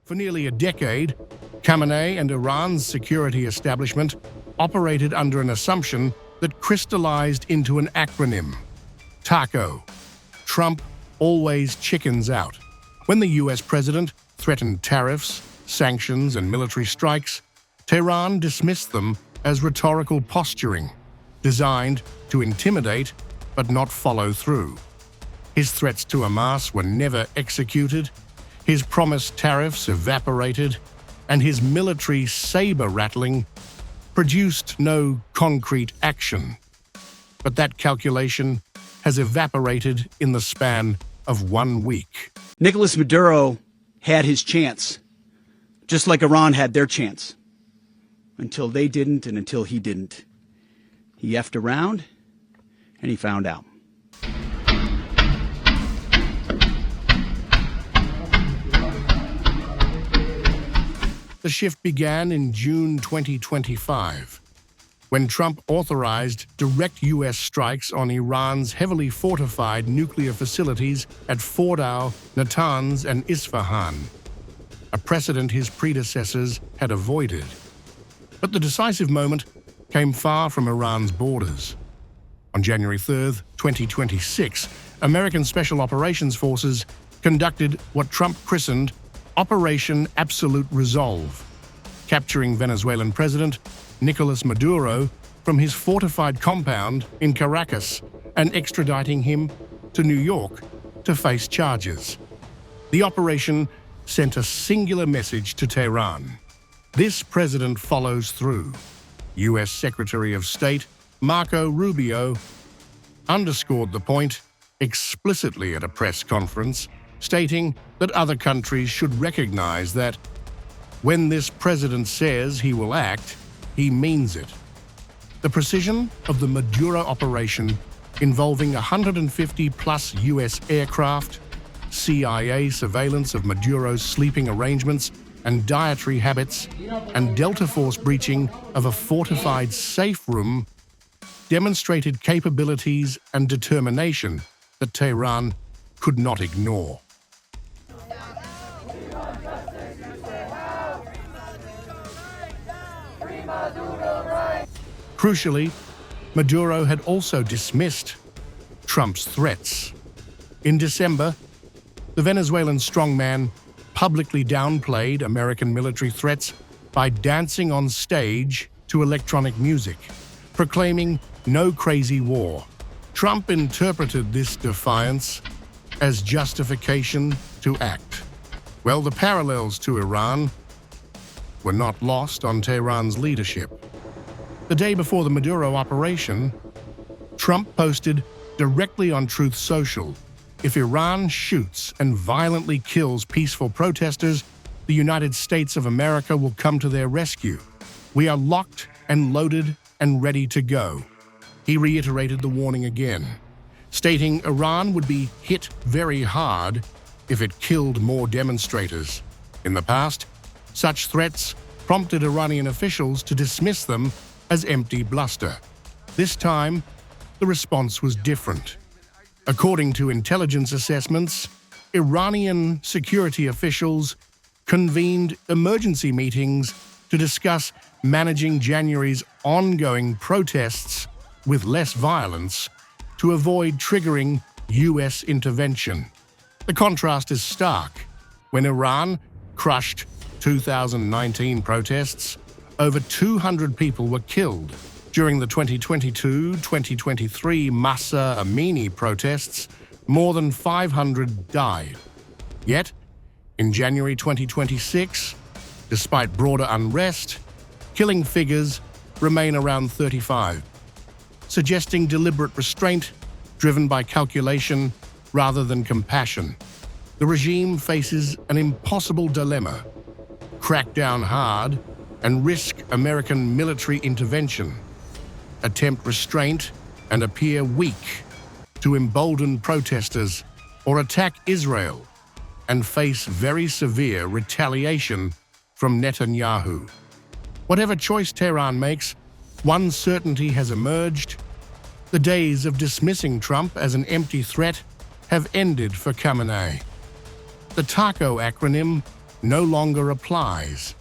For nearly a decade, Khamenei and Iran's security establishment operated under an assumption that crystallized into an acronym: TACO. Trump always chickens out. When the US president threatened tariffs, sanctions, and military strikes, Tehran dismissed them as rhetorical posturing, designed to intimidate but not follow through. His threats to Hamas were never executed, his promised tariffs evaporated, and his military saber-rattling produced no concrete action. But that calculation has evaporated in the span of 1 week. Nicolas Maduro had his chance, just like Iran had their chance, until they didn't and until he didn't. He effed around and he found out. The shift began in June 2025, when Trump authorized direct U.S. strikes on Iran's heavily fortified nuclear facilities at Fordow, Natanz, and Isfahan, a precedent his predecessors had avoided. But the decisive moment came far from Iran's borders. On January 3, 2026, American Special Operations Forces conducted what Trump christened Operation Absolute Resolve, capturing Venezuelan President Nicolas Maduro from his fortified compound in Caracas and extraditing him to New York to face charges. The operation sent a singular message to Tehran: this president follows through. U.S. Secretary of State Marco Rubio underscored the point explicitly at a press conference, stating that other countries should recognize that when this president says he will act, he means it. The precision of the Maduro operation, involving 150-plus U.S. aircraft, CIA surveillance of Maduro's sleeping arrangements and dietary habits, and Delta Force breaching of a fortified safe room, demonstrated capabilities and determination that Tehran could not ignore. Crucially, Maduro had also dismissed Trump's threats. In December, the Venezuelan strongman publicly downplayed American military threats by dancing on stage to electronic music, proclaiming no crazy war. Trump interpreted this defiance as justification to act. Well, the parallels to Iran were not lost on Tehran's leadership. The day before the Maduro operation, Trump posted directly on Truth Social, "If Iran shoots and violently kills peaceful protesters, the United States of America will come to their rescue. We are locked and loaded and ready to go." He reiterated the warning again, stating Iran would be hit very hard if it killed more demonstrators. In the past, such threats prompted Iranian officials to dismiss them as empty bluster. This time, the response was different. According to intelligence assessments, Iranian security officials convened emergency meetings to discuss managing January's ongoing protests with less violence to avoid triggering U.S. intervention. The contrast is stark. When Iran crushed 2019 protests, over 200 people were killed. During the 2022-2023 Mahsa Amini protests, more than 500 died. Yet, in January 2026, despite broader unrest, killing figures remain around 35, suggesting deliberate restraint driven by calculation rather than compassion. The regime faces an impossible dilemma: crack down hard and risk American military intervention, attempt restraint and appear weak to embolden protesters, or attack Israel and face very severe retaliation from Netanyahu. Whatever choice Tehran makes, one certainty has emerged: the days of dismissing Trump as an empty threat have ended for Khamenei. The TACO acronym no longer applies.